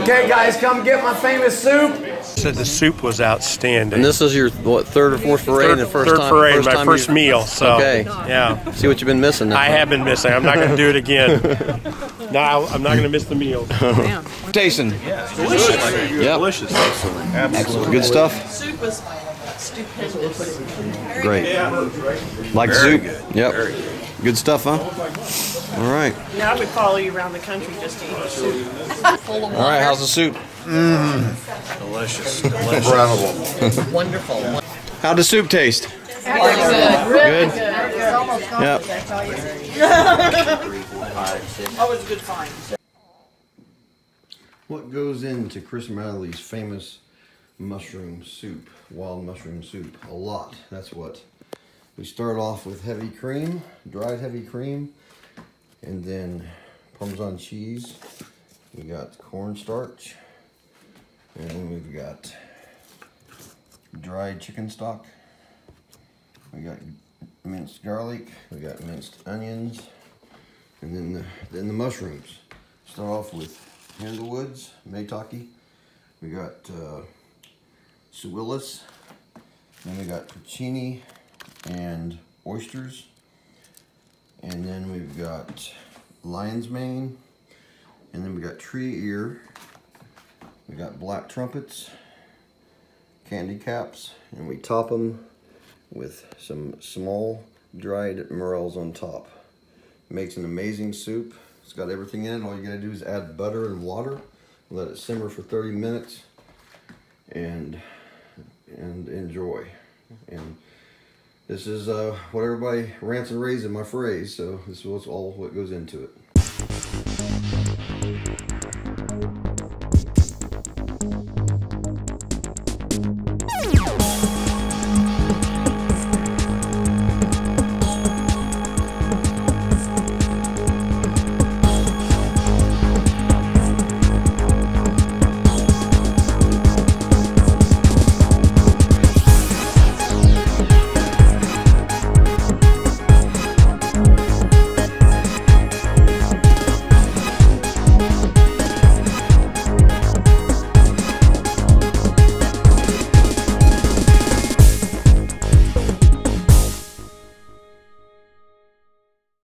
Okay, guys, come get my famous soup. Said the soup was outstanding. And this is your what, third or fourth foray in the first third time? Foray, my first meal. So okay, yeah. See what you've been missing. Now. I have been missing. I'm not going to do it again. No, I'm not going to miss the meal. Tasting. Yeah, delicious. Yep. Delicious. Absolutely. Good stuff. Soup was stupendous. Great. Like Very soup. Good. Yep. Very good. Good stuff, huh? All right. Now I would follow you around the country just to eat the soup. Full of water. All right. How's the soup? Delicious. Incredible. Wonderful. How'd the soup taste? Really good. Good. It's almost Yep. I tell you. Oh, it's a good find. What goes into Chris Matherly's famous mushroom soup, wild mushroom soup? A lot. That's what. We start off with heavy cream, dried heavy cream, and then Parmesan cheese. We got cornstarch, and then we've got dried chicken stock. We got minced garlic. We got minced onions, and then the mushrooms. Start off with Handlewoods, maitake. We got suillas. Then we got porcini and oysters. And then we've got lion's mane. And then we got tree ear. We got black trumpets, candy caps, and we top them with some small dried morels on top. Makes an amazing soup. It's got everything in it. All you gotta do is add butter and water, let it simmer for 30 minutes, and enjoy. And this is what everybody rants and raves in my phrase, so this was all what goes into it.